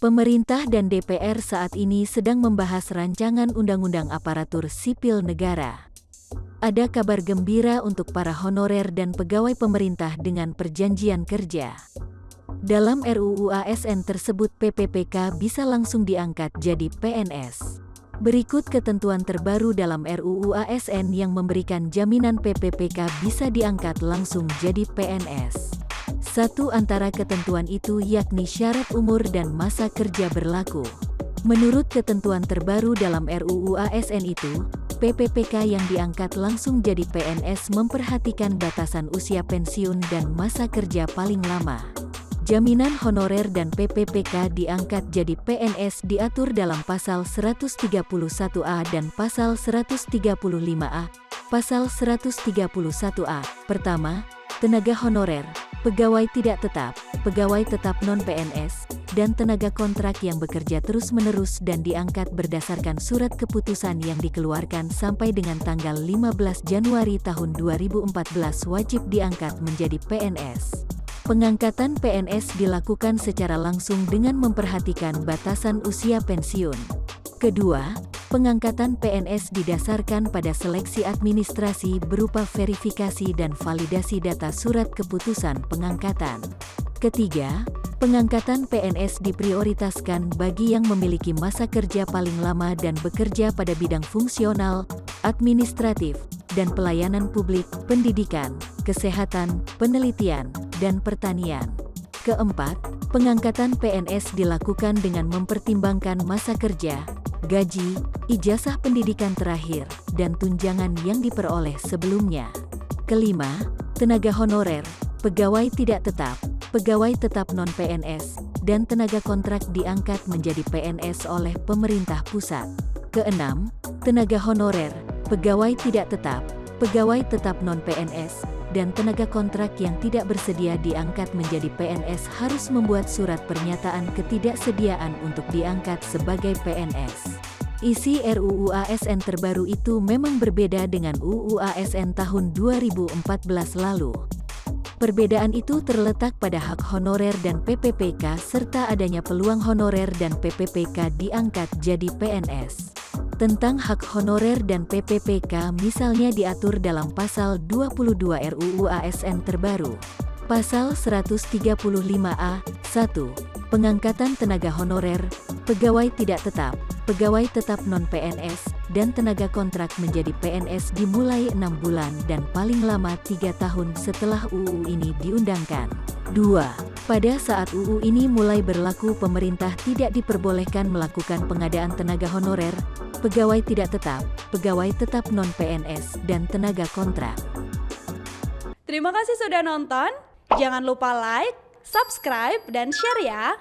Pemerintah dan DPR saat ini sedang membahas rancangan Undang-Undang Aparatur Sipil Negara. Ada kabar gembira untuk para honorer dan pegawai pemerintah dengan perjanjian kerja. Dalam RUU ASN tersebut PPPK bisa langsung diangkat jadi PNS. Berikut ketentuan terbaru dalam RUU ASN yang memberikan jaminan PPPK bisa diangkat langsung jadi PNS. Satu antara ketentuan itu yakni syarat umur dan masa kerja berlaku. Menurut ketentuan terbaru dalam RUU ASN itu, PPPK yang diangkat langsung jadi PNS memperhatikan batasan usia pensiun dan masa kerja paling lama. Jaminan honorer dan PPPK diangkat jadi PNS diatur dalam Pasal 131A dan Pasal 135A. Pasal 131A. Pertama, tenaga honorer, pegawai tidak tetap, pegawai tetap non-PNS, dan tenaga kontrak yang bekerja terus-menerus dan diangkat berdasarkan surat keputusan yang dikeluarkan sampai dengan tanggal 15 Januari tahun 2014 wajib diangkat menjadi PNS. Pengangkatan PNS dilakukan secara langsung dengan memperhatikan batasan usia pensiun. Kedua, pengangkatan PNS didasarkan pada seleksi administrasi berupa verifikasi dan validasi data surat keputusan pengangkatan. Ketiga, pengangkatan PNS diprioritaskan bagi yang memiliki masa kerja paling lama dan bekerja pada bidang fungsional, administratif, dan pelayanan publik, pendidikan, kesehatan, penelitian, dan pertanian. Keempat, pengangkatan PNS dilakukan dengan mempertimbangkan masa kerja, gaji, ijazah pendidikan terakhir, dan tunjangan yang diperoleh sebelumnya. Kelima, tenaga honorer, pegawai tidak tetap, pegawai tetap non-PNS, dan tenaga kontrak diangkat menjadi PNS oleh pemerintah pusat. Keenam, tenaga honorer, pegawai tidak tetap, pegawai tetap non-PNS, dan tenaga kontrak yang tidak bersedia diangkat menjadi PNS harus membuat surat pernyataan ketidaksediaan untuk diangkat sebagai PNS. Isi RUU ASN terbaru itu memang berbeda dengan UU ASN tahun 2014 lalu. Perbedaan itu terletak pada hak honorer dan PPPK serta adanya peluang honorer dan PPPK diangkat jadi PNS. Tentang hak honorer dan PPPK misalnya diatur dalam Pasal 22 RUU ASN terbaru. Pasal 135A, 1. Pengangkatan tenaga honorer, pegawai tidak tetap, pegawai tetap non-PNS, dan tenaga kontrak menjadi PNS dimulai 6 bulan dan paling lama 3 tahun setelah UU ini diundangkan. 2. Pada saat UU ini mulai berlaku pemerintah tidak diperbolehkan melakukan pengadaan tenaga honorer, pegawai tidak tetap, pegawai tetap non-PNS, dan tenaga kontrak. Terima kasih sudah nonton. Jangan lupa like, subscribe, dan share ya.